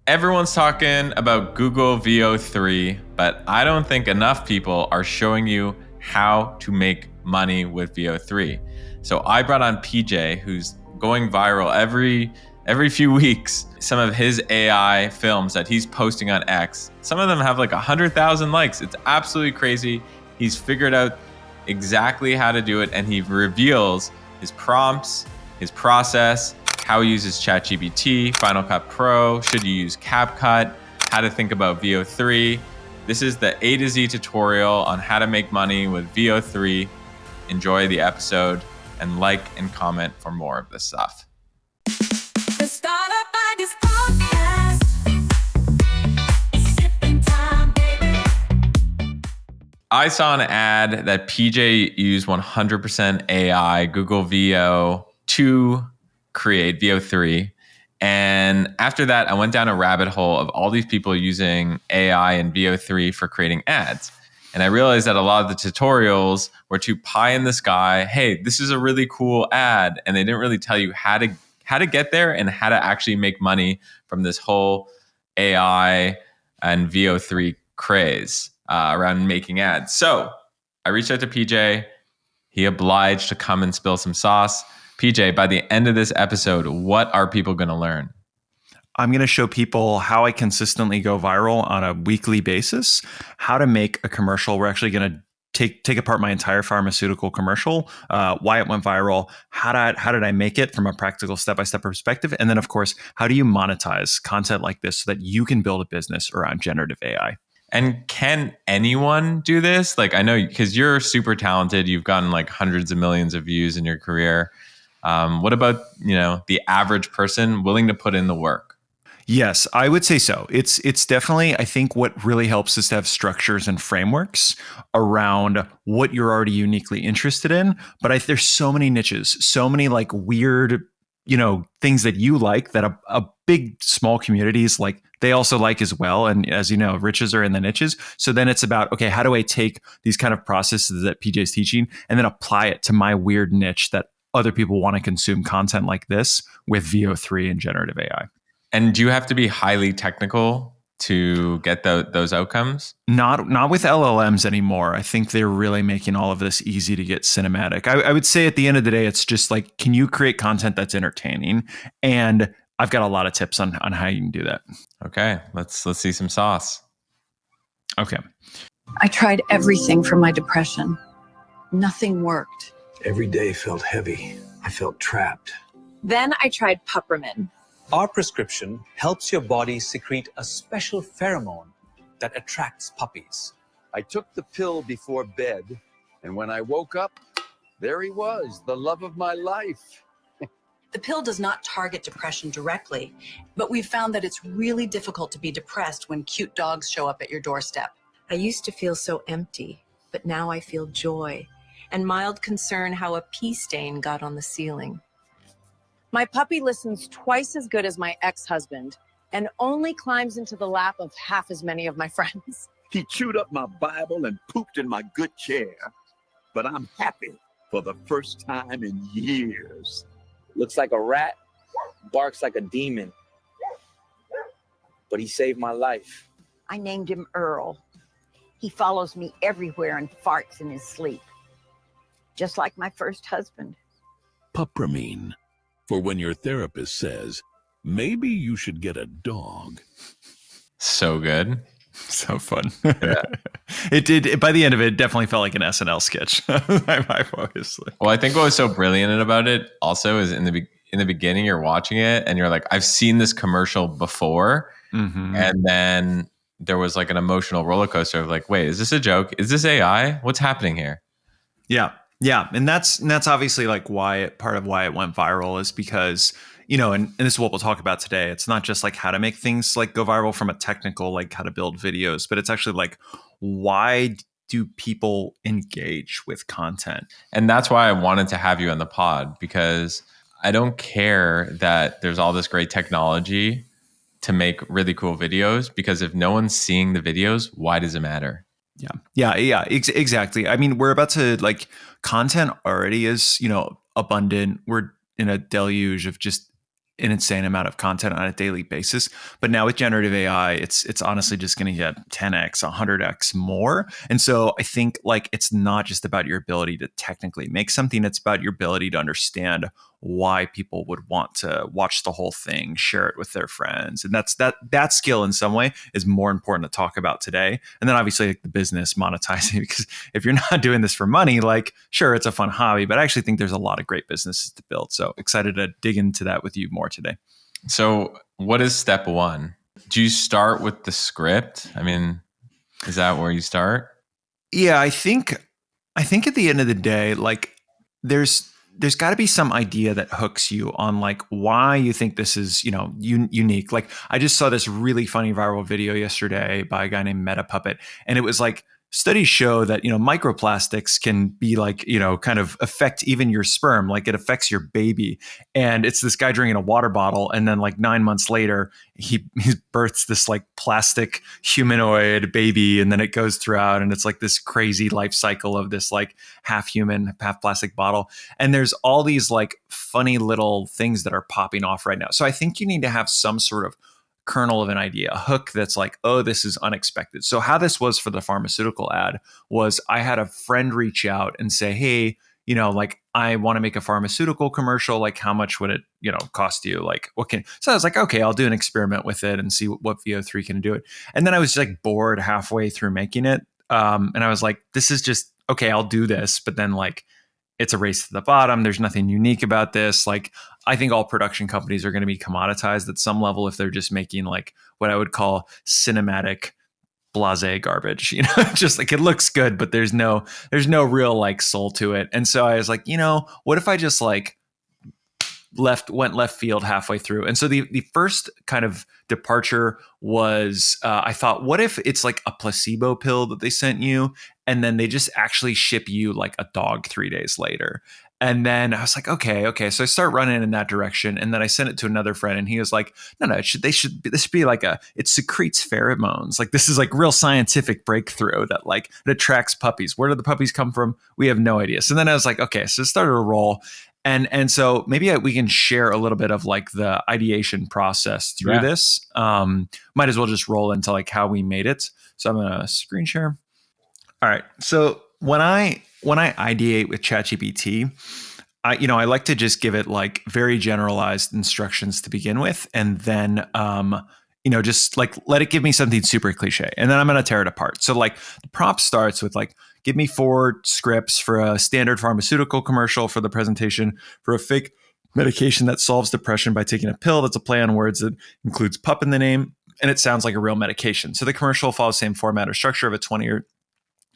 Everyone's talking about Google Veo3, but I don't think enough people are showing you how to make money with Veo3. So I brought on PJ, who's going viral every few weeks. Some of his AI films that he's posting on X, some of them have like 100,000 likes. It's absolutely crazy. He's figured out exactly how to do it, and he reveals his prompts, his process, how he uses ChatGPT, Final Cut Pro, should you use CapCut, how to think about Veo3. This is the A to Z tutorial on how to make money with Veo3. Enjoy the episode and like and comment for more of this stuff. The Startup Ideas Podcast. Sipping time, baby. I saw an ad that PJ used 100% AI, Google Veo, to create Veo3. And after that, I went down a rabbit hole of all these people using AI and Veo3 for creating ads. And I realized that a lot of the tutorials were too pie in the sky. Hey, this is a really cool ad. And they didn't really tell you how to get there and how to actually make money from this whole AI and Veo3 craze around making ads. So I reached out to PJ. He obliged to come and spill some sauce. PJ, by the end of this episode, what are people going to learn? I'm going to show people how I consistently go viral on a weekly basis, how to make a commercial. We're actually going to take apart my entire pharmaceutical commercial, why it went viral, how did I make it from a practical step-by-step perspective, and then, of course, how do you monetize content like this so that you can build a business around generative AI? And can anyone do this? Like, I know because you're super talented, you've gotten like hundreds of millions of views in your career. What about, the average person willing to put in the work? Yes, I would say so. It's definitely, I think what really helps is to have structures and frameworks around what you're already uniquely interested in. But there's so many niches, so many like weird, things that you like that a big, small communities like they also like as well. And as you know, riches are in the niches. So then it's about, okay, how do I take these kind of processes that PJ is teaching and then apply it to my weird niche that other people want to consume content like this with Veo3 and generative AI. And do you have to be highly technical to get those outcomes? Not with LLMs anymore. I think they're really making all of this easy to get cinematic. I would say at the end of the day, it's just like, can you create content that's entertaining? And I've got a lot of tips on how you can do that. Okay, let's see some sauce. Okay. I tried everything for my depression. Nothing worked. Every day felt heavy. I felt trapped. Then I tried Puppermin. Our prescription helps your body secrete a special pheromone that attracts puppies. I took the pill before bed, and when I woke up, there he was, the love of my life. The pill does not target depression directly, but we've found that it's really difficult to be depressed when cute dogs show up at your doorstep. I used to feel so empty, but now I feel joy and mild concern how a pee stain got on the ceiling. My puppy listens twice as good as my ex-husband and only climbs into the lap of half as many of my friends. He chewed up my Bible and pooped in my good chair. But I'm happy for the first time in years. Looks like a rat, barks like a demon. But he saved my life. I named him Earl. He follows me everywhere and farts in his sleep. Just like my first husband. Puppermin. For when your therapist says, maybe you should get a dog. So good. So fun. Yeah. It did. By the end of it, it definitely felt like an SNL sketch. Obviously. Well, I think what was so brilliant about it also is in the beginning, you're watching it and you're like, I've seen this commercial before. Mm-hmm. And then there was like an emotional roller coaster of like, wait, is this a joke? Is this AI? What's happening here? Yeah. Yeah. And that's obviously like part of why it went viral is because, and this is what we'll talk about today. It's not just like how to make things like go viral from a technical, like how to build videos, but it's actually like, why do people engage with content? And that's why I wanted to have you on the pod, because I don't care that there's all this great technology to make really cool videos, because if no one's seeing the videos, why does it matter? Yeah. Exactly. I mean, we're about to like content already is, abundant. We're in a deluge of just an insane amount of content on a daily basis. But now with generative AI, it's honestly just going to get 10x, 100x more. And so I think like it's not just about your ability to technically make something, it's about your ability to understand why people would want to watch the whole thing, share it with their friends. And that skill in some way is more important to talk about today. And then obviously like the business monetizing, because if you're not doing this for money, like sure, it's a fun hobby, but I actually think there's a lot of great businesses to build. So excited to dig into that with you more today. So what is step one? Do you start with the script? I mean, is that where you start? Yeah, I think at the end of the day, like there's got to be some idea that hooks you on like why you think this is, unique. Like I just saw this really funny viral video yesterday by a guy named Meta Puppet, and it was like studies show that, microplastics can be like, kind of affect even your sperm, like it affects your baby. And it's this guy drinking a water bottle, and then like 9 months later, he births this like plastic humanoid baby, and then it goes throughout, and it's like this crazy life cycle of this like half human, half plastic bottle. And there's all these like funny little things that are popping off right now. So I think you need to have some sort of kernel of an idea, a hook that's like, oh, this is unexpected. So how this was for the pharmaceutical ad was I had a friend reach out and say, hey, like I want to make a pharmaceutical commercial. Like how much would it, cost you? Like so I was like, okay, I'll do an experiment with it and see what VO3 can do it. And then I was like bored halfway through making it. And I was like, this is just, okay, I'll do this. But then like, it's a race to the bottom. There's nothing unique about this. Like, I think all production companies are going to be commoditized at some level if they're just making like what I would call cinematic blasé garbage. Just like it looks good, but there's no real like soul to it. And so I was like, what if I just like went left field halfway through? And so the first kind of departure was I thought, what if it's like a placebo pill that they sent you, and then they just actually ship you like a dog 3 days later? And then I was like, okay. So I start running in that direction. And then I sent it to another friend, and he was like, no, this should be like it secretes pheromones. Like this is like real scientific breakthrough that like it attracts puppies. Where do the puppies come from? We have no idea. So then I was like, okay, so it started to roll. And so maybe we can share a little bit of like the ideation process through this. Might as well just roll into like how we made it. So I'm going to screen share. All right. So when I ideate with ChatGPT, I like to just give it like very generalized instructions to begin with, and then just like let it give me something super cliche, and then I'm going to tear it apart. So like the prompt starts with like, give me 4 scripts for a standard pharmaceutical commercial for the presentation for a fake medication that solves depression by taking a pill that's a play on words that includes pup in the name, and it sounds like a real medication. So the commercial follows the same format or structure of a 20 or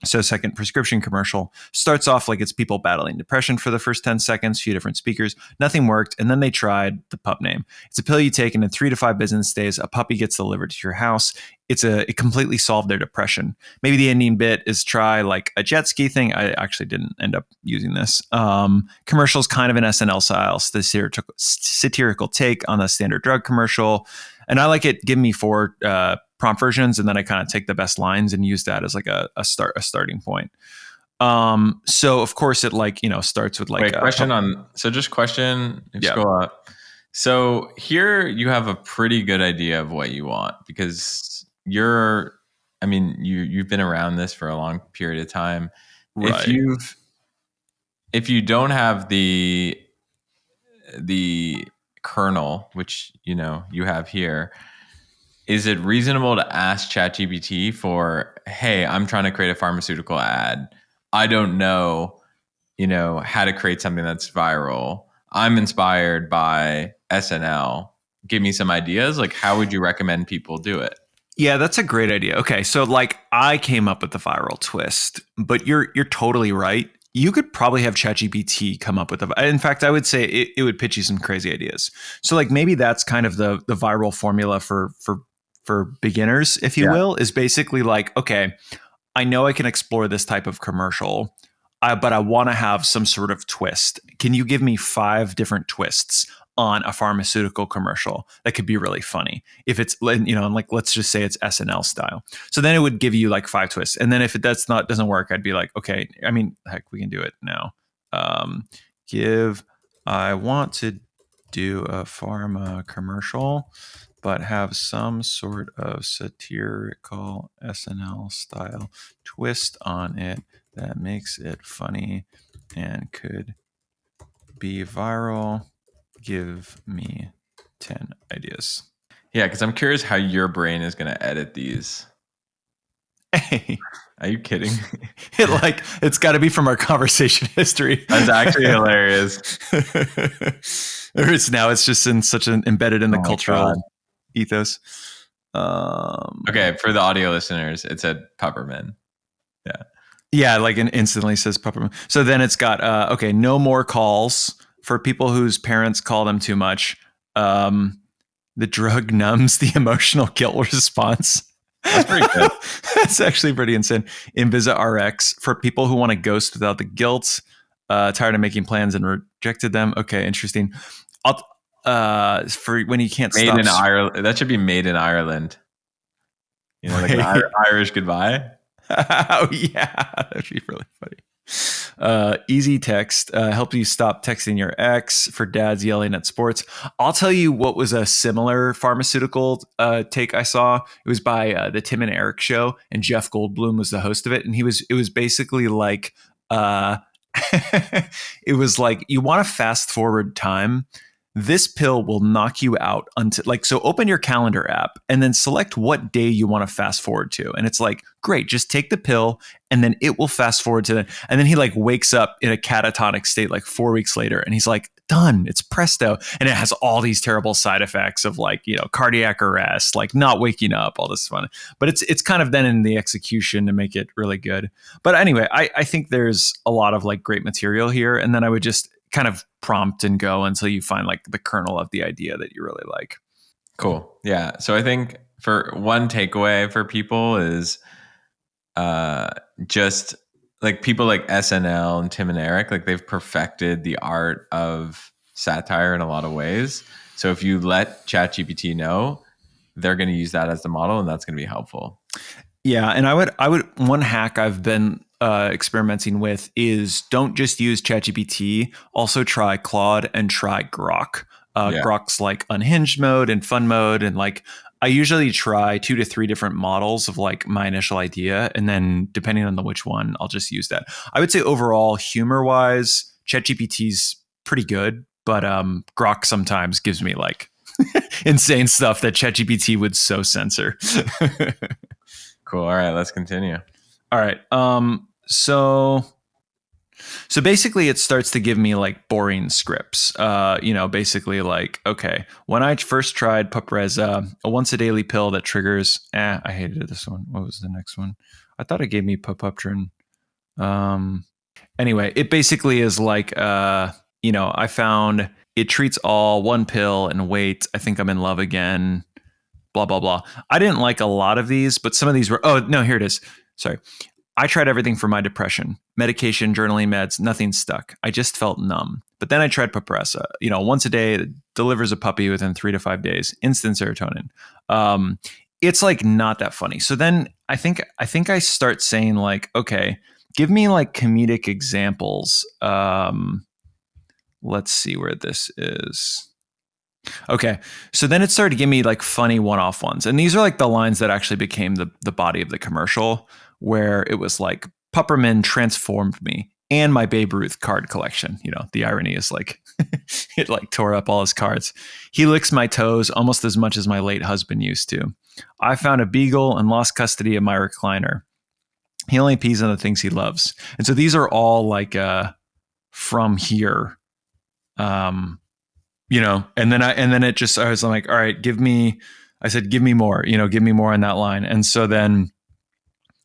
so second prescription commercial. Starts off like it's people battling depression for the first 10 seconds, few different speakers, nothing worked, and then they tried the pup name. It's a pill you take, and in 3 to 5 business days, a puppy gets delivered to your house. It completely solved their depression. Maybe the ending bit is try like a jet ski thing. I actually didn't end up using this. Commercial's kind of an SNL style, satirical take on a standard drug commercial. And I like it. Give me 4 prompt versions, and then I kind of take the best lines and use that as like a starting point. So of course it like, starts with like Wait, just scroll up. So here you have a pretty good idea of what you want, because you've been around this for a long period of time. Right. If you don't have the kernel, which you have here, is it reasonable to ask ChatGPT for, hey, I'm trying to create a pharmaceutical ad. I don't know, how to create something that's viral. I'm inspired by SNL. Give me some ideas. Like, how would you recommend people do it? Yeah, that's a great idea. Okay, so like I came up with the viral twist, but you're totally right. You could probably have ChatGPT come up with in fact, I would say it would pitch you some crazy ideas. So like maybe that's kind of the viral formula for beginners, if you will, is basically like, okay, I know I can explore this type of commercial, but I want to have some sort of twist. Can you give me 5 different twists on a pharmaceutical commercial that could be really funny? If it's, like, let's just say it's SNL style. So then it would give you like 5 twists. And then if it doesn't work, I'd be like, okay, heck, we can do it now. I want to do a pharma commercial, but have some sort of satirical SNL style twist on it that makes it funny and could be viral. Give me 10 ideas. Yeah, because I'm curious how your brain is going to edit these. Hey, are you kidding? It's got to be from our conversation history. That's actually hilarious. It's just in such an embedded in the cultural ethos. Okay, for the audio listeners, it said Peppermint. Yeah. Yeah, like it instantly says Peppermint. So then it's got okay, no more calls for people whose parents call them too much. The drug numbs the emotional guilt response. That's pretty good. That's actually pretty insane. Invisa RX for people who want to ghost without the guilt. Tired of making plans and rejected them. Okay, interesting. For when you can't made stop. in Ireland. That should be made in Ireland. You know, like an Irish goodbye. Oh yeah, that'd be really funny. Easy text help you stop texting your ex for dads yelling at sports. I'll tell you what was a similar pharmaceutical take I saw. It was by the Tim and Eric show, and Jeff Goldblum was the host of it, and it was basically like it was like, you want to fast forward time. This pill will knock you out until so open your calendar app and then select what day you want to fast forward to. And it's like, great, just take the pill and then it will fast forward to that. And then he wakes up in a catatonic state 4 weeks later and he's like, done, it's presto. And it has all these terrible side effects of cardiac arrest, not waking up, all this fun. But it's kind of then in the execution to make it really good. But anyway, I think there's a lot of great material here. And then I would just kind of prompt and go until you find the kernel of the idea that you really like. Cool. Yeah. So I think for one takeaway for people is just people like SNL and Tim and Eric, they've perfected the art of satire in a lot of ways. So if you let ChatGPT know, they're going to use that as the model, and that's going to be helpful. Yeah. And I would one hack I've been experimenting with is don't just use ChatGPT. Also try Claude and try Grok. Grok's unhinged mode and fun mode. And I usually try 2 to 3 different models of my initial idea. And then depending on which one, I'll just use that. I would say overall, humor wise, ChatGPT's pretty good, but Grok sometimes gives me insane stuff that ChatGPT would so censor. Cool. All right, let's continue. All right. So basically it starts to give me boring scripts. Basically okay, when I first tried Pupreza, a once a daily pill that triggers, I hated this one. What was the next one? I thought it gave me Pupuptrin. Anyway, it basically is I found it treats all, one pill and wait. I think I'm in love again. Blah, blah, blah. I didn't like a lot of these, but some of these were, oh, no, here it is. Sorry. I tried everything for my depression. Medication, journaling, meds, nothing stuck. I just felt numb. But then I tried Pupreza. Once a day, it delivers a puppy within 3 to 5 days. Instant serotonin. It's not that funny. So then I think I start saying okay, give me comedic examples. Let's see where this is. Okay, so then it started to give me funny one-off ones, and these are the lines that actually became the body of the commercial, where it was Pupperman transformed me and my Babe Ruth card collection. The irony is it tore up all his cards. He licks my toes almost as much as my late husband used to. I found a beagle and lost custody of my recliner. He only pees on the things he loves. And so these are all from here. And then I was like, all right, give me more, give me more on that line. And so then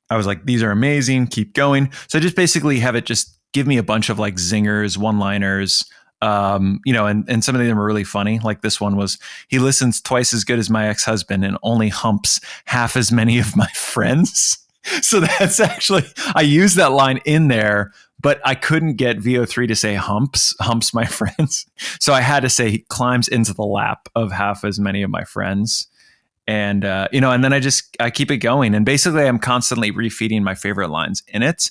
I was like, these are amazing. Keep going. So I just basically have it just give me a bunch of zingers, one-liners, and some of them are really funny. This one was, he listens twice as good as my ex-husband and only humps half as many of my friends. So that's actually, I used that line in there, but I couldn't get VO3 to say humps my friends. So I had to say he climbs into the lap of half as many of my friends. And, and then I keep it going. And basically I'm constantly refeeding my favorite lines in it.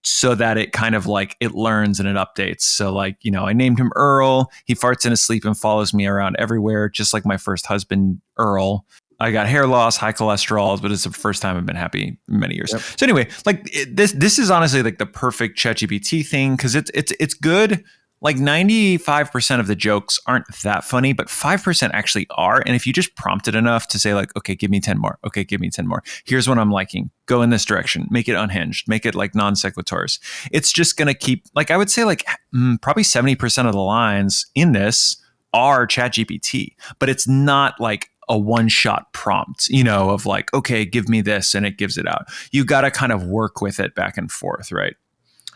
so that it kind of like it learns and it updates. So like, I named him Earl. He farts in his sleep and follows me around everywhere, just like my first husband, Earl. I got hair loss, high cholesterol, but it's the first time I've been happy in many years. Yep. So anyway, like this is honestly like the perfect ChatGPT thing because it's good. Like 95% of the jokes aren't that funny, but 5% actually are. And if you just prompt it enough to say like, okay, give me 10 more. Okay, give me 10 more. Here's what I'm liking. Go in this direction. Make it unhinged. Make it like non sequiturs. It's just going to keep, like, I would say like probably 70% of the lines in this are ChatGPT, but it's not like a one-shot prompt, of like, okay, give me this and it gives it out. You got to kind of work with it back and forth, right?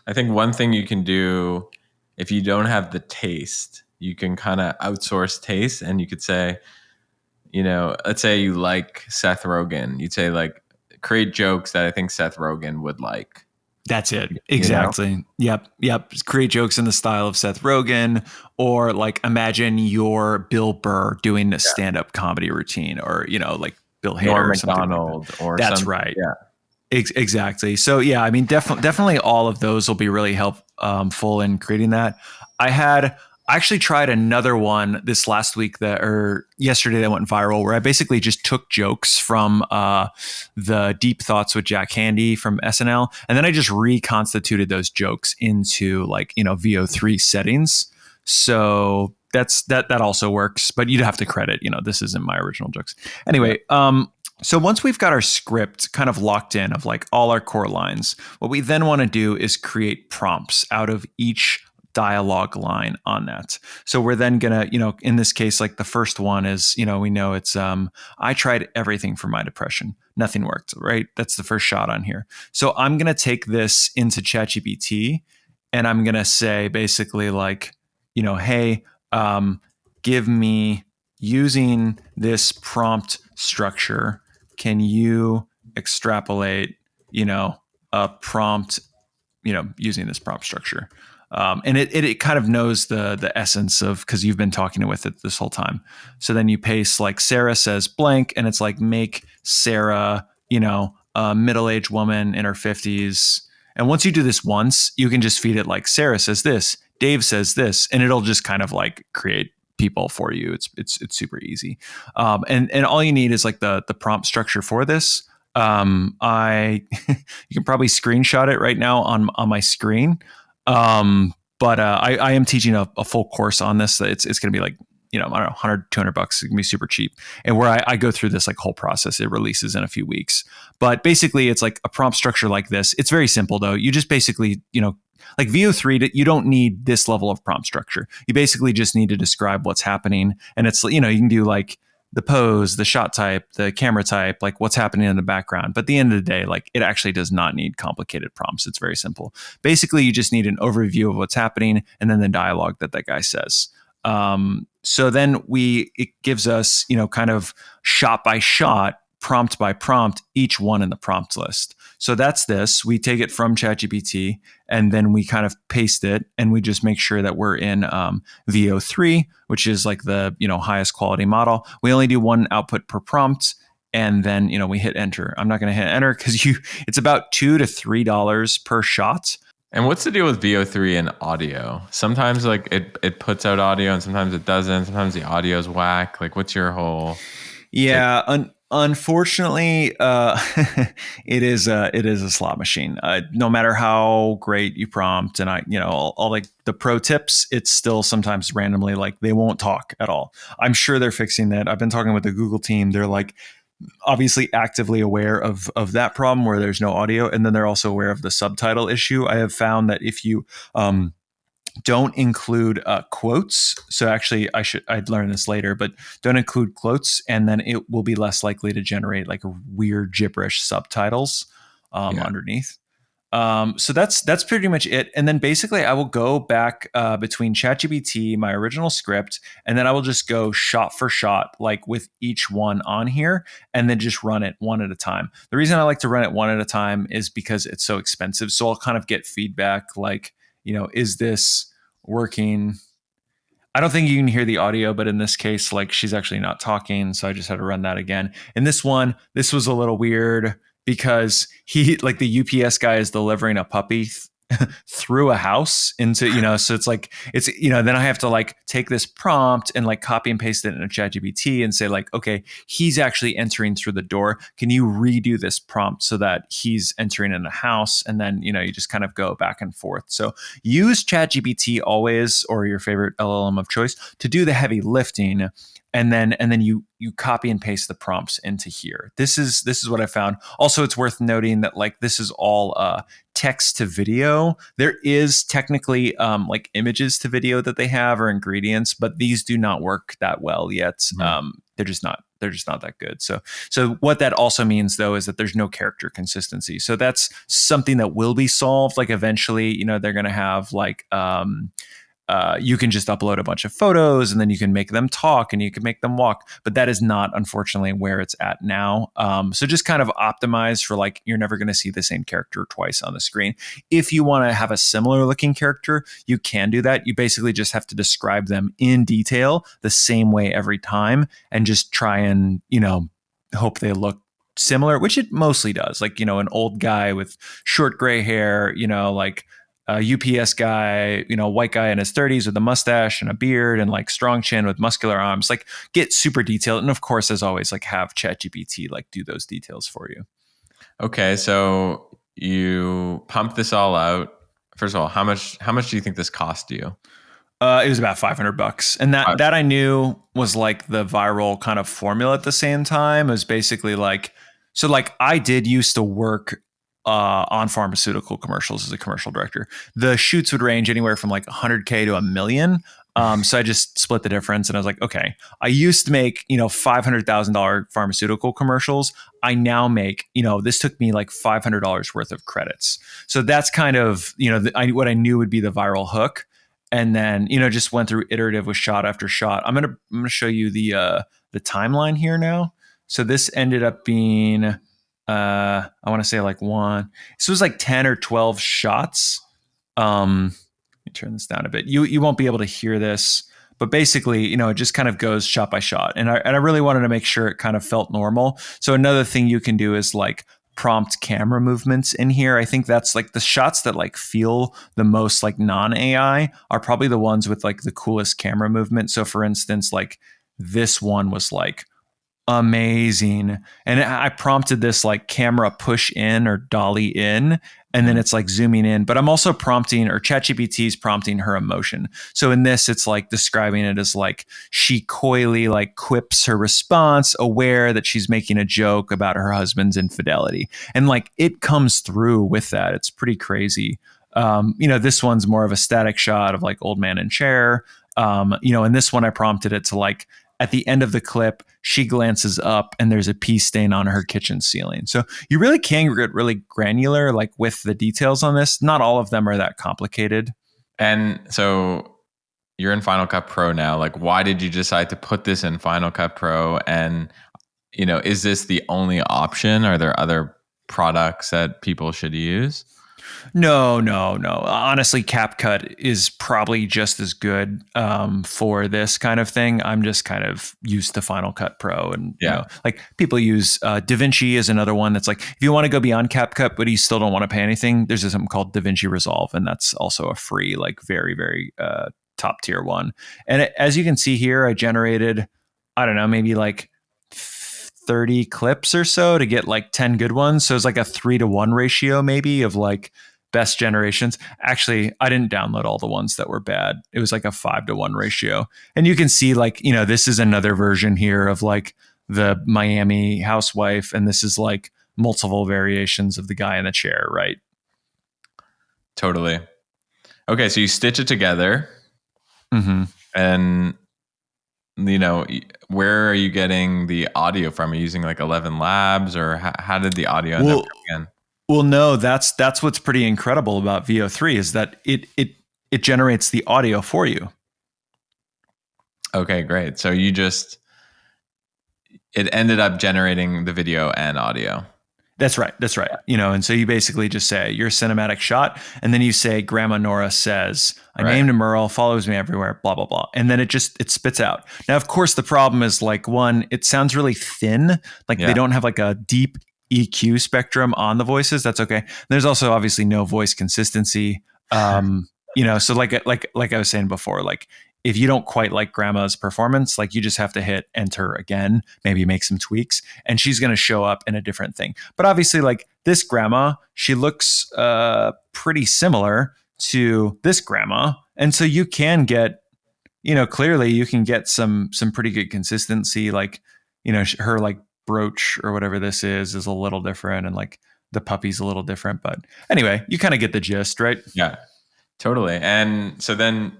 I think one thing you can do if you don't have the taste, you can kind of outsource taste, and you could say, let's say you like Seth Rogen. You'd say like, create jokes that I think Seth Rogen would like. That's it. Exactly. Yep. Create jokes in the style of Seth Rogen, or like imagine you're Bill Burr doing a stand-up comedy routine, or, like Bill Hader or something McDonald like that. or That's something. right. Yeah. Exactly. So yeah, I mean, definitely all of those will be really helpful in creating that. I actually tried another one this last week yesterday that went viral, where I basically just took jokes from the Deep Thoughts with Jack Handy from SNL, and then I just reconstituted those jokes into like VO3 settings. So that also works, but you'd have to credit this isn't my original jokes anyway. So once we've got our script kind of locked in of like all our core lines, what we then want to do is create prompts out of each dialogue line on that. So we're then going to, in this case, like the first one is, we know it's, I tried everything for my depression. Nothing worked, right? That's the first shot on here. So I'm going to take this into ChatGPT and I'm going to say basically like, hey, give me, using this prompt structure, can you extrapolate, a prompt, using this prompt structure? And it kind of knows the essence of, because you've been talking with it this whole time. So then you paste like Sarah says blank, and it's like, make Sarah, a middle-aged woman in her 50s. And once you do this once, you can just feed it like Sarah says this, Dave says this, and it'll just kind of like create people for you. It's super easy. And all you need is like the prompt structure for this. You can probably screenshot it right now on my screen. But I am teaching a full course on this. It's going to be like, I don't know, $100, $200. It's going to be super cheap. And where I go through this like whole process, it releases in a few weeks. But basically it's like a prompt structure like this. It's very simple though. You just basically, like VO3, you don't need this level of prompt structure. You basically just need to describe what's happening. And it's, you can do like the pose, the shot type, the camera type, like what's happening in the background. But at the end of the day, like it actually does not need complicated prompts. It's very simple. Basically, you just need an overview of what's happening and then the dialogue that guy says. So then it gives us, kind of shot by shot, prompt by prompt, each one in the prompt list. So that's this. We take it from ChatGPT and then we kind of paste it, and we just make sure that we're in VO3, which is like the highest quality model. We only do one output per prompt, and then we hit enter. I'm not going to hit enter because it's about $2 to $3 per shot. And what's the deal with VO3 and audio? Sometimes like it puts out audio and sometimes it doesn't. Sometimes the audio's whack. Like what's your whole... Yeah, unfortunately, it is a slot machine. No matter how great you prompt, and all like the pro tips, it's still sometimes randomly like they won't talk at all. I'm sure they're fixing that. I've been talking with the Google team. They're like obviously actively aware of that problem where there's no audio, and then they're also aware of the subtitle issue. I have found that if you don't include quotes. So actually, I'd learn this later, but don't include quotes, and then it will be less likely to generate like weird gibberish subtitles underneath. So that's pretty much it. And then basically, I will go back between ChatGPT, my original script, and then I will just go shot for shot, like with each one on here, and then just run it one at a time. The reason I like to run it one at a time is because it's so expensive. So I'll kind of get feedback like, is this working? I don't think you can hear the audio, but in this case, like she's actually not talking. So I just had to run that again. In this one, this was a little weird because the UPS guy is delivering a puppy through a house into, so it's like, then I have to like take this prompt and like copy and paste it in a ChatGPT and say like, okay, he's actually entering through the door. Can you redo this prompt so that he's entering in a house? And then, you just kind of go back and forth. So use ChatGPT always, or your favorite LLM of choice, to do the heavy lifting. And then you copy and paste the prompts into here. This is what I found. Also, it's worth noting that like this is all text to video. There is technically like images to video that they have, or ingredients, but these do not work that well yet. Mm-hmm. They're just not that good. So what that also means though is that there's no character consistency. So that's something that will be solved. Like eventually, they're going to have like you can just upload a bunch of photos and then you can make them talk and you can make them walk. But that is not, unfortunately, where it's at now. So just kind of optimize for like, you're never going to see the same character twice on the screen. If you want to have a similar looking character, you can do that. You basically just have to describe them in detail the same way every time and just try and, hope they look similar, which it mostly does. Like, an old guy with short gray hair, like a UPS guy, white guy in his 30s with a mustache and a beard and like strong chin with muscular arms, like get super detailed. And of course, as always, like have ChatGPT like do those details for you. Okay. So you pump this all out. First of all, how much do you think this cost you? It was about $500. And that I knew was like the viral kind of formula at the same time. It was basically like, so like I did used to work on pharmaceutical commercials as a commercial director. The shoots would range anywhere from like 100K to $1 million. So I just split the difference and I was like, okay, I used to make, $500,000 pharmaceutical commercials. I now make, this took me like $500 worth of credits. So that's kind of, what I knew would be the viral hook. And then, just went through iterative with shot after shot. I'm going to show you the timeline here now. So this ended up being, I want to say like so it was like 10 or 12 shots. Let me turn this down a bit. You won't be able to hear this, but basically, it just kind of goes shot by shot. And I really wanted to make sure it kind of felt normal. So another thing you can do is like prompt camera movements in here. I think that's like the shots that like feel the most like non-AI are probably the ones with like the coolest camera movement. So for instance, like this one was like amazing. And I prompted this like camera push in or dolly in, and then it's like zooming in. But I'm also prompting, or ChatGPT's prompting her emotion. So in this, it's like describing it as like she coyly like quips her response, aware that she's making a joke about her husband's infidelity. And like it comes through with that. It's pretty crazy. This one's more of a static shot of like old man in chair. And this one I prompted it to like, at the end of the clip, she glances up and there's a pee stain on her kitchen ceiling. So you really can get really granular, like with the details on this. Not all of them are that complicated. And so you're in Final Cut Pro now. Like, why did you decide to put this in Final Cut Pro? And, is this the only option? Are there other products that people should use? No. Honestly, CapCut is probably just as good for this kind of thing. I'm just kind of used to Final Cut Pro, and like people use DaVinci is another one that's like, if you want to go beyond CapCut, but you still don't want to pay anything, there's something called DaVinci Resolve, and that's also a free, like very, very top tier one. And as you can see here, I generated, I don't know, maybe like 30 clips or so to get like 10 good ones. So it's like a 3-to-1 ratio maybe of like best generations. Actually, I didn't download all the ones that were bad. It was like a 5-to-1 ratio. And you can see like, this is another version here of like the Miami housewife. And this is like multiple variations of the guy in the chair, right? Totally. Okay. So you stitch it together. Mm-hmm. And where are you getting the audio from? Are you using like 11 Labs, or how did the audio end up coming in? Well, no, that's what's pretty incredible about Veo3 is that it generates the audio for you. Okay, great. So it ended up generating the video and audio. That's right. And so you basically just say your cinematic shot, and then you say Grandma Nora says, I named him Earl, follows me everywhere, blah, blah, blah. And then it spits out. Now, of course, the problem is like, one, it sounds really thin. Like they don't have like a deep EQ spectrum on the voices, that's okay. There's also obviously no voice consistency. So like I was saying before, like if you don't quite like grandma's performance, like you just have to hit enter again, maybe make some tweaks, and she's going to show up in a different thing. But obviously, like this grandma, she looks pretty similar to this grandma, and so you can get, clearly you can get some pretty good consistency. Like, her like brooch or whatever this is a little different, and like the puppy's a little different. But anyway, you kind of get the gist, right? Yeah, totally. And so then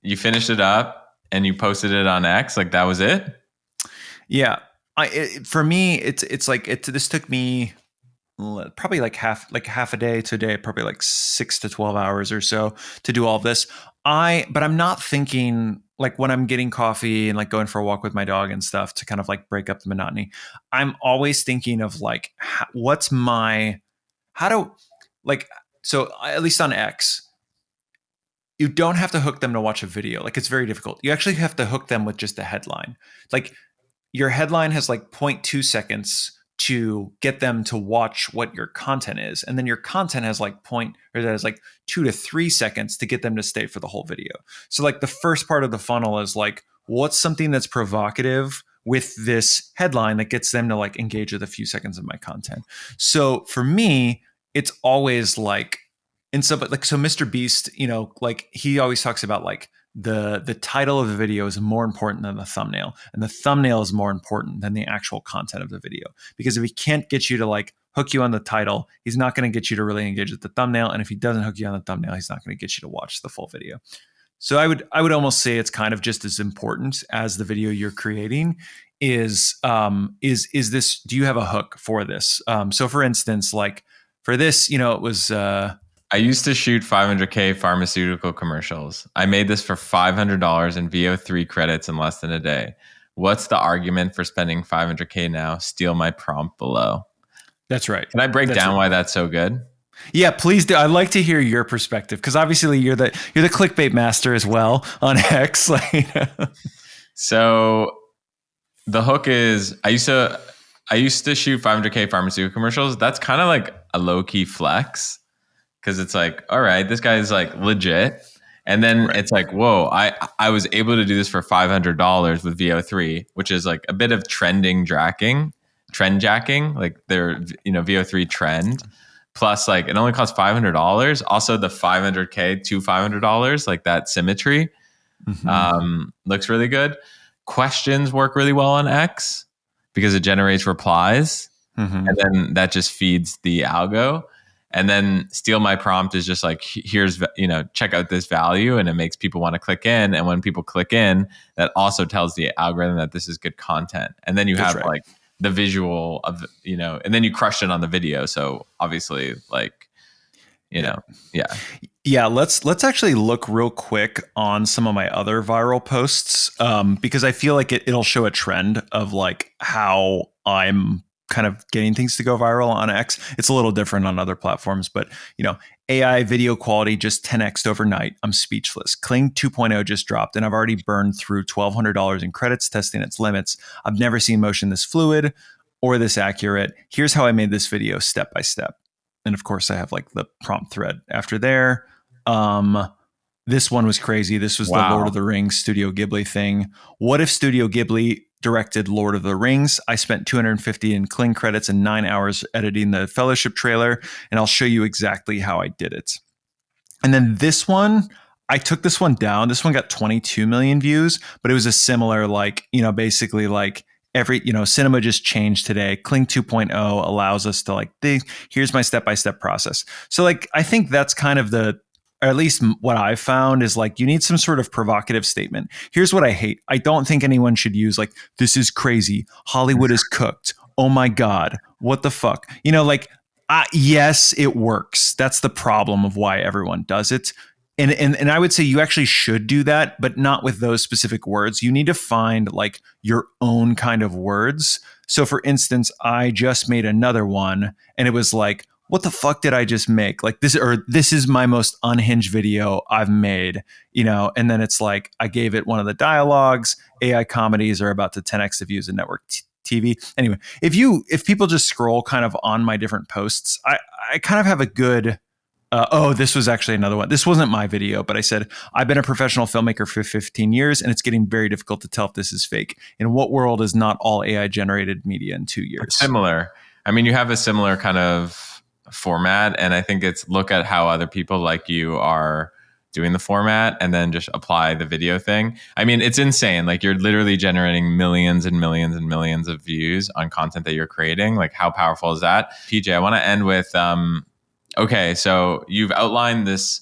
you finished it up and you posted it on X. Like that was it? Yeah. For me, it's like this took me probably like half a day to a day, probably like 6 to 12 hours or so to do all of this. But I'm not thinking like when I'm getting coffee and like going for a walk with my dog and stuff to kind of like break up the monotony. I'm always thinking of like, so at least on X, you don't have to hook them to watch a video. Like it's very difficult. You actually have to hook them with just a headline. Like your headline has like 0.2 seconds to get them to watch what your content is. And then your content has like 2 to 3 seconds to get them to stay for the whole video. So like the first part of the funnel is like, what's something that's provocative with this headline that gets them to like engage with a few seconds of my content. So for me, it's always like, and so, but like, so Mr. Beast, like he always talks about like the title of the video is more important than the thumbnail, and the thumbnail is more important than the actual content of the video. Because if he can't get you to like hook you on the title, he's not going to get you to really engage with the thumbnail. And if he doesn't hook you on the thumbnail, he's not going to get you to watch the full video. So I would almost say it's kind of just as important as the video you're creating is this, do you have a hook for this? So for instance, like for this, it was, I used to shoot 500K pharmaceutical commercials. I made this for $500 in VO3 credits in less than a day. What's the argument for spending 500K now? Steal my prompt below. That's right. Can I break down why that's so good? Yeah, please do. I'd like to hear your perspective, because obviously you're the clickbait master as well on X. So the hook is I used to shoot 500K pharmaceutical commercials. That's kind of like a low key flex. Because it's like, all right, this guy is like legit. And then it's like, whoa, I was able to do this for $500 with VO3, which is like a bit of trend jacking, like their, VO3 trend. Plus like it only costs $500. Also the 500K to $500, like that symmetry looks really good. Questions work really well on X because it generates replies. And then that just feeds the algo. And then steal my prompt is just like, here's, check out this value, and it makes people want to click in. And when people click in, that also tells the algorithm that this is good content. And then you have like the visual of, and then you crushed it on the video. So obviously like, yeah. Yeah, let's actually look real quick on some of my other viral posts, because I feel like it'll show a trend of like how I'm kind of getting things to go viral on X. It's a little different on other platforms, but AI video quality just 10x'd overnight. I'm speechless. Kling 2.0 just dropped, and I've already burned through $1,200 in credits testing its limits. I've never seen motion this fluid or this accurate. Here's how I made this video step by step. And of course, I have like the prompt thread after there. This one was crazy. This was the Lord of the Rings Studio Ghibli thing. What if Studio Ghibli directed Lord of the Rings? I spent $250 in Kling credits and 9 hours editing the Fellowship trailer, and I'll show you exactly how I did it. And then this one, I took this one down. This one got 22 million views, but it was a similar, like, basically like every, cinema just changed today. Kling 2.0 allows us to like, here's my step-by-step process. So like, I think that's kind of or at least what I've found is like, you need some sort of provocative statement. Here's what I hate. I don't think anyone should use like, this is crazy. Hollywood is cooked. Oh my God. What the fuck? Yes, it works. That's the problem of why everyone does it. And I would say you actually should do that, but not with those specific words. You need to find like your own kind of words. So for instance, I just made another one and it was like, what the fuck did I just make? Like this is my most unhinged video I've made, and then it's like, I gave it one of the dialogues. AI comedies are about to 10x the views of network TV. Anyway, if people just scroll kind of on my different posts, I kind of have a good. This was actually another one. This wasn't my video, but I said, I've been a professional filmmaker for 15 years, and it's getting very difficult to tell if this is fake. In what world is not all AI generated media in 2 years? Similar. I mean, you have a similar kind of format, and I think it's look at how other people like you are doing the format and then just apply the video thing. I mean, it's insane. Like, you're literally generating millions and millions and millions of views on content that you're creating. Like, how powerful is that? PJ, I want to end with, okay, so you've outlined this,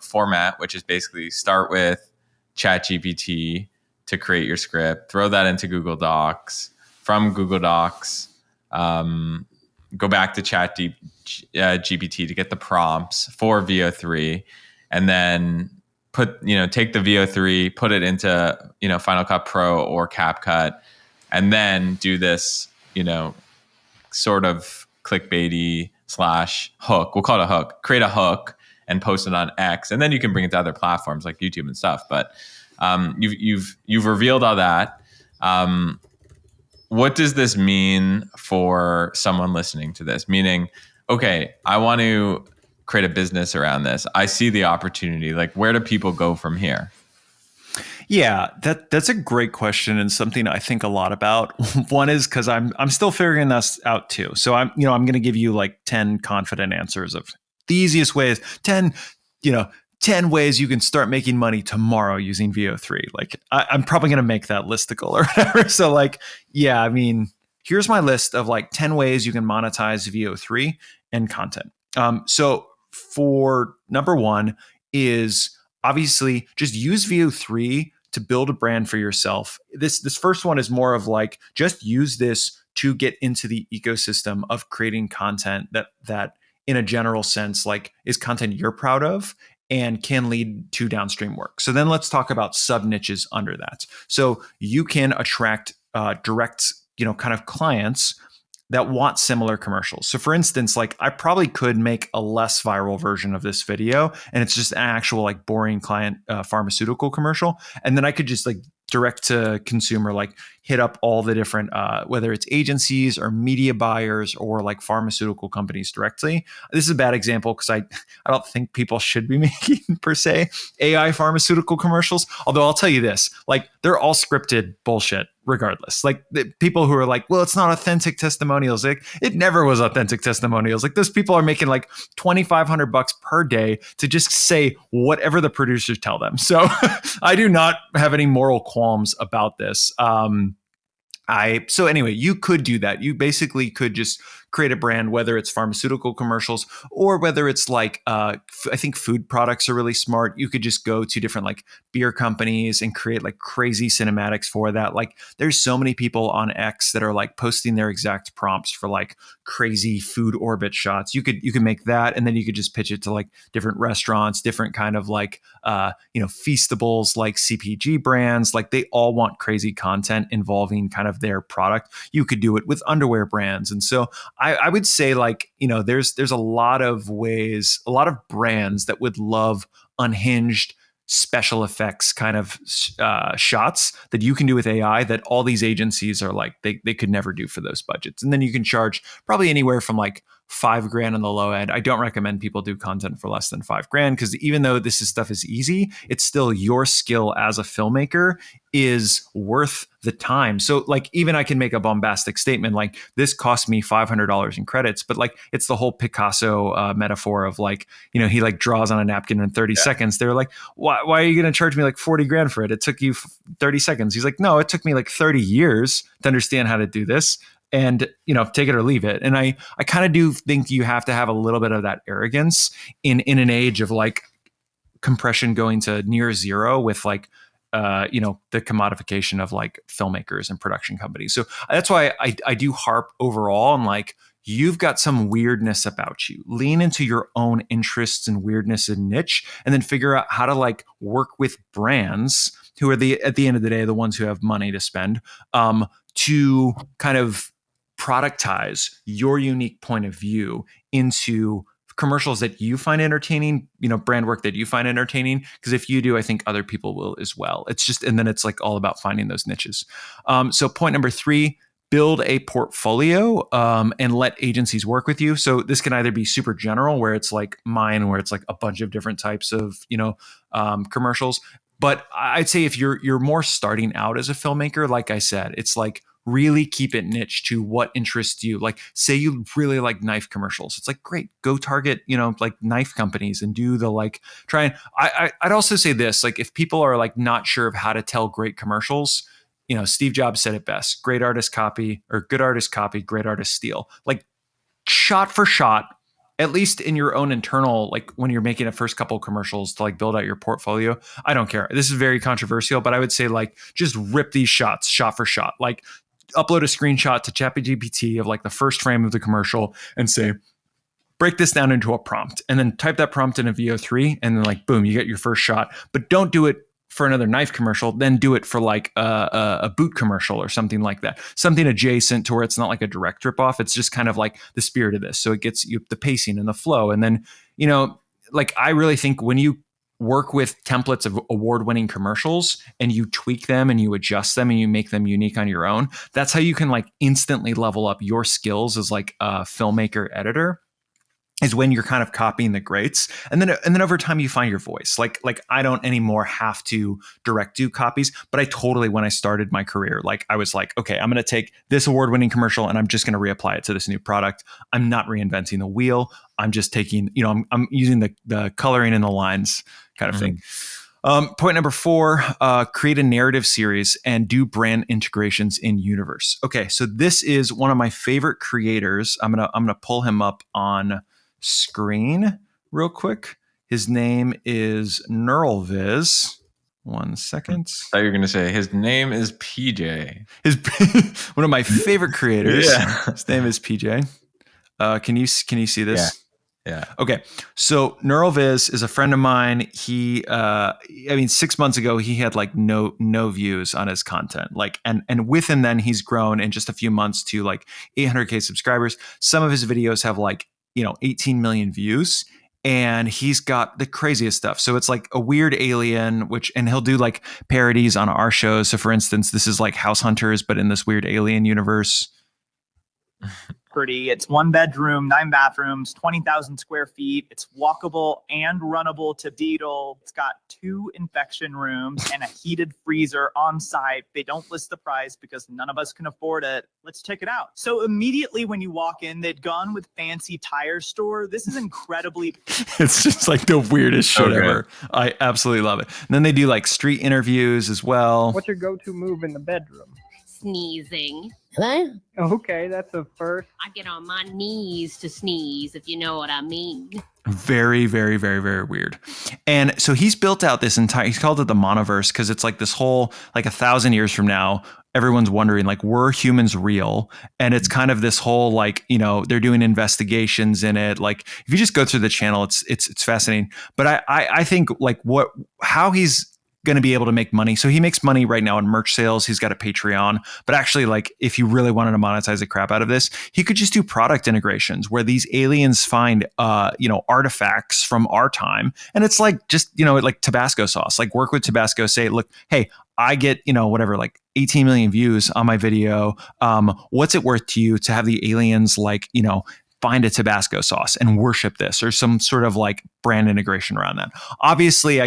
format, which is basically start with ChatGPT to create your script, throw that into Google Docs, from Google Docs, go back to GPT to get the prompts for VO3, and then take the VO3, put it into, Final Cut Pro or CapCut, and then do this, sort of clickbaity / hook. We'll call it a hook. Create a hook and post it on X, and then you can bring it to other platforms like YouTube and stuff. But you've revealed all that. What does this mean for someone listening to this? Meaning, okay, I want to create a business around this. I see the opportunity. Like, where do people go from here? Yeah, that's a great question and something I think a lot about. One is because I'm still figuring this out too. So I'm going to give you like 10 confident answers of the easiest ways, 10 ways you can start making money tomorrow using VO3. Like, I'm probably going to make that listicle or whatever. So like, yeah, I mean, here's my list of like 10 ways you can monetize VO3 and content. So for number one is obviously just use VO3 to build a brand for yourself. This first one is more of like, just use this to get into the ecosystem of creating content that in a general sense, like, is content you're proud of and can lead to downstream work. So then let's talk about sub niches under that. So you can attract direct, kind of clients that want similar commercials. So for instance, like, I probably could make a less viral version of this video, and it's just an actual like boring client pharmaceutical commercial. And then I could just like direct to consumer, like hit up all the different, whether it's agencies or media buyers or like pharmaceutical companies directly. This is a bad example because I don't think people should be making per se AI pharmaceutical commercials. Although I'll tell you this, like, they're all scripted bullshit regardless. Like, the people who are like, well, it's not authentic testimonials. Like, it never was authentic testimonials. Like, those people are making like $2,500 per day to just say whatever the producers tell them. So I do not have any moral qualms about this. So anyway, you could do that. You basically could just create a brand, whether it's pharmaceutical commercials or whether it's like, I think food products are really smart. You could just go to different like beer companies and create like crazy cinematics for that. Like, there's so many people on X that are like posting their exact prompts for like crazy food orbit shots. You could make that, and then you could just pitch it to like different restaurants, different kind of like, feastables, like CPG brands. Like, they all want crazy content involving kind of their product. You could do it with underwear brands. And so I would say, like, there's a lot of ways, a lot of brands that would love unhinged special effects kind of shots that you can do with AI that all these agencies are like, they could never do for those budgets. And then you can charge probably anywhere from like $5,000 on the low end. I don't recommend people do content for less than $5,000 because even though stuff is easy, it's still your skill as a filmmaker is worth the time. So like, even I can make a bombastic statement like, this cost me $500 in credits, but like, it's the whole Picasso metaphor of like, he like draws on a napkin in 30 seconds. They're like, why are you going to charge me like $40,000 for it? It took you 30 seconds. He's like, no, it took me like 30 years to understand how to do this. And, take it or leave it. And I kind of do think you have to have a little bit of that arrogance in an age of like compression going to near zero with like, the commodification of like filmmakers and production companies. So that's why I do harp overall on like, you've got some weirdness about you. Lean into your own interests and weirdness and niche, and then figure out how to like work with brands who are at the end of the day, the ones who have money to spend, to kind of productize your unique point of view into commercials that you find entertaining, brand work that you find entertaining. Because if you do, I think other people will as well. It's just, and then it's like all about finding those niches. So point number 3, build a portfolio and let agencies work with you. So this can either be super general, where it's like mine, where it's like a bunch of different types of, commercials. But I'd say if you're more starting out as a filmmaker, like I said, it's like really keep it niche to what interests you. Like say you really like knife commercials. It's like, great, go target, like knife companies and do the like try. And I'd also say this, like if people are like not sure of how to tell great commercials, Steve Jobs said it best, great artist copy or good artist copy, great artist steal. Like shot for shot, at least in your own internal, like when you're making a first couple of commercials to like build out your portfolio. I don't care. This is very controversial, but I would say like just rip these shots shot for shot. Like upload a screenshot to ChatGPT of like the first frame of the commercial and say, break this down into a prompt, and then type that prompt in a VO3, and then like, boom, you get your first shot. But don't do it for another knife commercial, then do it for like a boot commercial or something like that. Something adjacent to where it's not like a direct ripoff. It's just kind of like the spirit of this. So it gets you the pacing and the flow. And then, like I really think when you work with templates of award-winning commercials and you tweak them and you adjust them and you make them unique on your own, that's how you can like instantly level up your skills as like a filmmaker editor, is when you're kind of copying the greats. And then over time you find your voice. Like I don't anymore have to direct do copies, but I totally, when I started my career, like I was like, okay, I'm going to take this award-winning commercial and I'm just going to reapply it to this new product. I'm not reinventing the wheel. I'm just taking, I'm using the coloring and the lines kind of thing. Point number 4, create a narrative series and do brand integrations in universe. Okay. So this is one of my favorite creators. I'm going to pull him up on screen real quick. His name is NeuralViz. One second. I thought you were going to say his name is PJ. One of my favorite creators. Yeah. His name is PJ. Can you see this? Yeah. Okay. So NeuralViz is a friend of mine. He, 6 months ago, he had like no views on his content. Like, and within then he's grown in just a few months to like 800K subscribers. Some of his videos have like, 18 million views, and he's got the craziest stuff. So it's like a weird alien, and he'll do like parodies on our shows. So for instance, this is like House Hunters, but in this weird alien universe. Pretty. It's 1 bedroom, 9 bathrooms, 20,000 square feet. It's walkable and runnable to Beetle. It's got 2 infection rooms and a heated freezer on site. They don't list the price because none of us can afford it. Let's check it out. So immediately when you walk in, they'd gone with fancy tire store. This is incredibly... It's just like the weirdest shit ever. I absolutely love it. And then they do like street interviews as well. What's your go-to move in the bedroom? Sneezing. What? Okay, that's a first. I get on my knees to sneeze, if you know what I mean. Very, very, very, very weird. And so he's built out this he's called it the monoverse, because it's like this whole, like 1,000 years from now, everyone's wondering, like, were humans real? And it's kind of this whole, like, they're doing investigations in it. Like, if you just go through the channel, it's fascinating. But I think like how he's going to be able to make money. So he makes money right now on merch sales. He's got a Patreon, but actually, like, if you really wanted to monetize the crap out of this, he could just do product integrations where these aliens find, artifacts from our time. And it's like, just, like Tabasco sauce, like work with Tabasco, say, look, hey, I get, whatever, like 18 million views on my video. What's it worth to you to have the aliens, like, find a Tabasco sauce and worship this, or some sort of like brand integration around that? Obviously,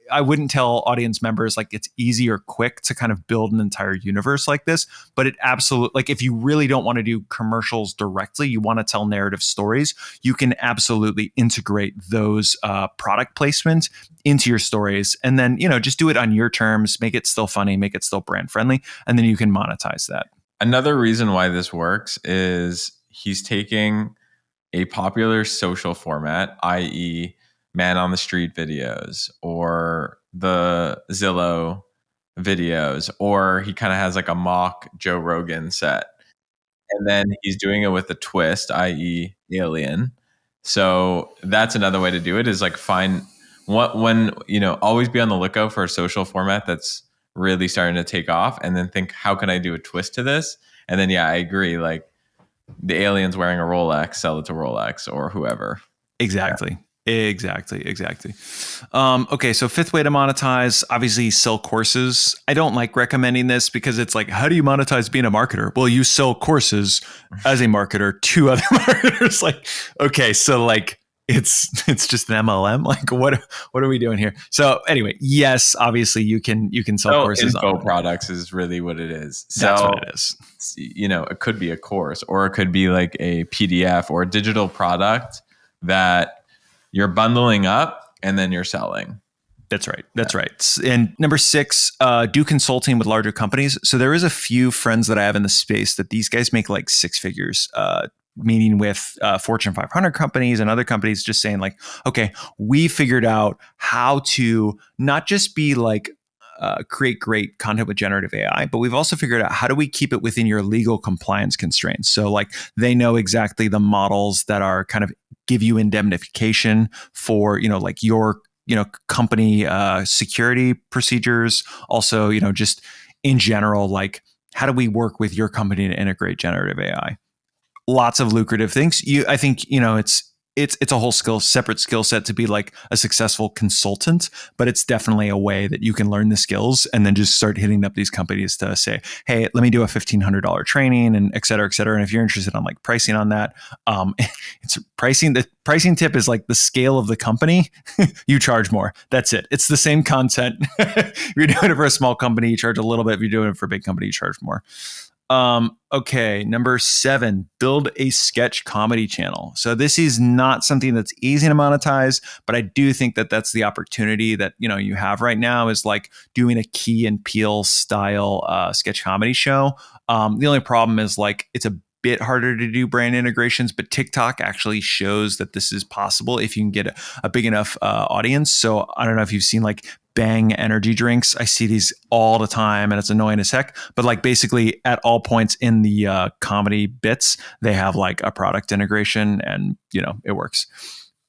I wouldn't tell audience members like it's easy or quick to kind of build an entire universe like this, but it absolutely, like, if you really don't want to do commercials directly, you want to tell narrative stories, you can absolutely integrate those product placement into your stories, and then, just do it on your terms, make it still funny, make it still brand friendly, and then you can monetize that. Another reason why this works is he's taking a popular social format, i.e., man on the street videos or the Zillow videos, or he kind of has like a mock Joe Rogan set. And then he's doing it with a twist, i.e. alien. So that's another way to do it, is like find always be on the lookout for a social format that's really starting to take off, and then think, how can I do a twist to this? And then, I agree. Like the alien's wearing a Rolex, sell it to Rolex or whoever. Exactly. Exactly. Okay, so fifth way to monetize, obviously sell courses. I don't like recommending this because it's like, how do you monetize being a marketer? Well, you sell courses as a marketer to other marketers. Like, okay, so like it's just an MLM. Like, what are we doing here? So anyway, yes, obviously you can sell courses. Info products is really what it is. That's what it is. It could be a course, or it could be like a PDF or a digital product that you're bundling up and then you're selling. That's right. And number 6, do consulting with larger companies. So there is a few friends that I have in the space that these guys make like 6 figures, meeting with Fortune 500 companies and other companies, just saying like, okay, we figured out how to not just be like, create great content with generative AI, but we've also figured out how do we keep it within your legal compliance constraints. So like they know exactly the models that are kind of give you indemnification for, like your, company security procedures. Also, just in general, like how do we work with your company to integrate generative AI? Lots of lucrative things. I think, it's a whole separate skill set to be like a successful consultant, but it's definitely a way that you can learn the skills and then just start hitting up these companies to say, hey, let me do a $1,500 training and et cetera, et cetera. And if you're interested on like pricing on that, it's pricing. The pricing tip is like the scale of the company, you charge more. That's it. It's the same content. If you're doing it for a small company, you charge a little bit. If you're doing it for a big company, you charge more. Okay, number 7, build a sketch comedy channel. So this is not something that's easy to monetize, but I do think that that's the opportunity that you have right now is like doing a Key and Peele style sketch comedy show. The only problem is like it's a bit harder to do brand integrations, but TikTok actually shows that this is possible if you can get a big enough audience. So I don't know if you've seen like Bang energy drinks. I see these all the time and it's annoying as heck, but like basically at all points in the comedy bits, they have like a product integration and it works.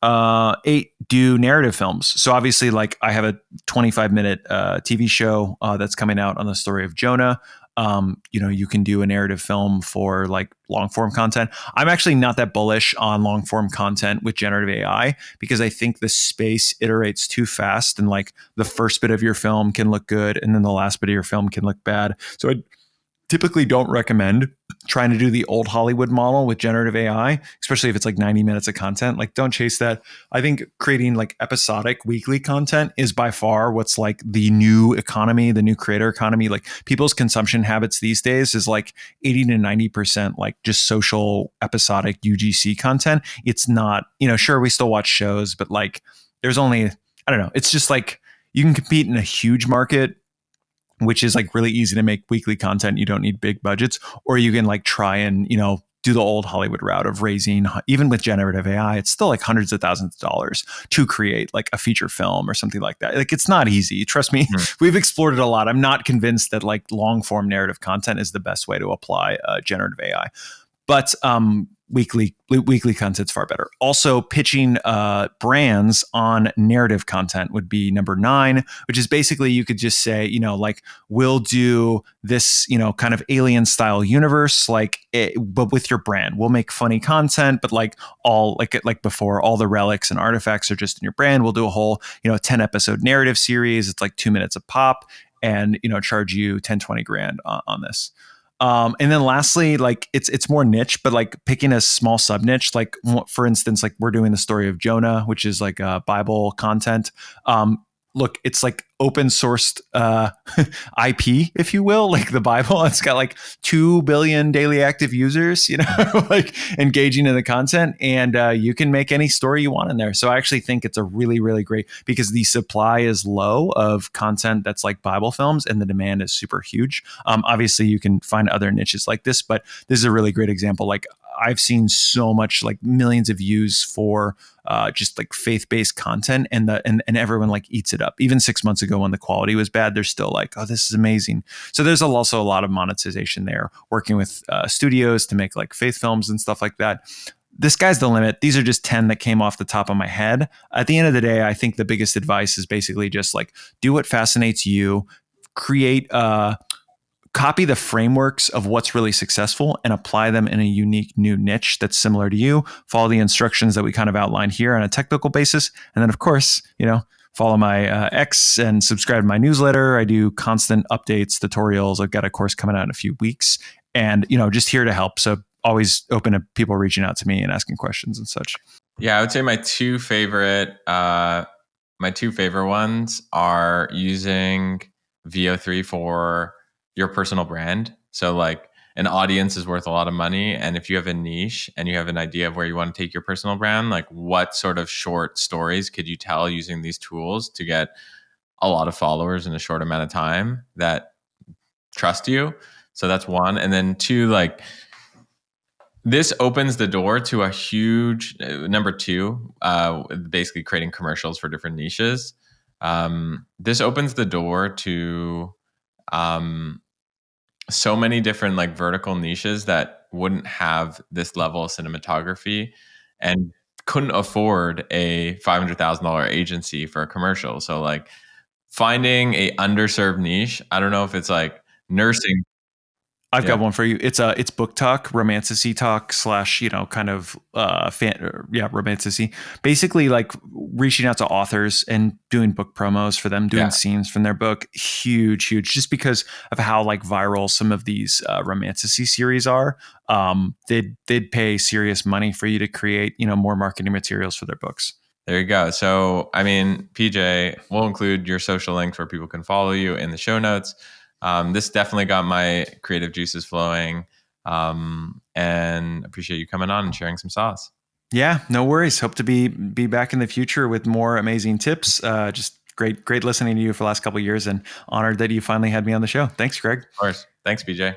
8, do narrative films. So obviously like I have a 25-minute TV show that's coming out on the story of Jonah. You can do a narrative film for like long form content. I'm actually not that bullish on long form content with generative AI because I think the space iterates too fast and like the first bit of your film can look good and then the last bit of your film can look bad. So I typically don't recommend trying to do the old Hollywood model with generative AI, especially if it's like 90 minutes of content. Like don't chase that. I think creating like episodic weekly content is by far what's like the new economy, the new creator economy. Like people's consumption habits these days is like 80 to 90% like just social episodic UGC content. It's not, sure, we still watch shows, but like there's only, I don't know. It's just like you can compete in a huge market, which is like really easy to make weekly content. You don't need big budgets, or you can like try and, do the old Hollywood route of raising, even with generative AI, it's still like hundreds of thousands of dollars to create like a feature film or something like that. Like it's not easy. Trust me, we've explored it a lot. I'm not convinced that like long form narrative content is the best way to apply generative AI, but weekly content's far better. Also, pitching brands on narrative content would be number 9, which is basically you could just say, like we'll do this, kind of alien style universe, like but with your brand. We'll make funny content, but like all like before, all the relics and artifacts are just in your brand. We'll do a whole 10 episode narrative series. It's like 2 minutes a pop, and charge you 10, 20 grand on this. And then lastly, like it's more niche, but like picking a small sub niche, like for instance, like we're doing the story of Jonah, which is like Bible content. Look, it's like open sourced IP, if you will, like the Bible. It's got like 2 billion daily active users, like engaging in the content, and you can make any story you want in there. So I actually think it's a really, really great, because the supply is low of content that's like Bible films and the demand is super huge. Obviously you can find other niches like this, but this is a really great example. Like I've seen so much, like millions of views for just like faith-based content, and everyone like eats it up. Even 6 months ago when the quality was bad, they're still like, oh, this is amazing. So there's also a lot of monetization there, working with studios to make like faith films and stuff like that. The sky's the limit. These are just 10 that came off the top of my head. At the end of the day, I think the biggest advice is basically just like do what fascinates you, create copy the frameworks of what's really successful and apply them in a unique new niche that's similar to you. Follow the instructions that we kind of outlined here on a technical basis. And then, of course, follow my X and subscribe to my newsletter. I do constant updates, tutorials. I've got a course coming out in a few weeks, and just here to help. So always open to people reaching out to me and asking questions and such. Yeah, I would say my two favorite ones are using VO3 for your personal brand. So like an audience is worth a lot of money. And if you have a niche and you have an idea of where you want to take your personal brand, like what sort of short stories could you tell using these tools to get a lot of followers in a short amount of time that trust you? So that's one. And then two, like this opens the door to a huge number two, basically creating commercials for different niches. This opens the door to so many different like vertical niches that wouldn't have this level of cinematography and couldn't afford a $500,000 agency for a commercial. So like finding a underserved niche, I don't know if it's like nursing. I've got one for you. It's book talk, romanticy talk / kind of romanticy. Basically, like reaching out to authors and doing book promos for them, doing scenes from their book. Huge. Just because of how like viral some of these romanticy series are, they'd pay serious money for you to create more marketing materials for their books. There you go. So, I mean, PJ, we'll include your social links where people can follow you in the show notes. This definitely got my creative juices flowing, and appreciate you coming on and sharing some sauce. Yeah, no worries. Hope to be back in the future with more amazing tips. Just great listening to you for the last couple of years, and honored that you finally had me on the show. Thanks, Greg. Of course. Thanks, PJ.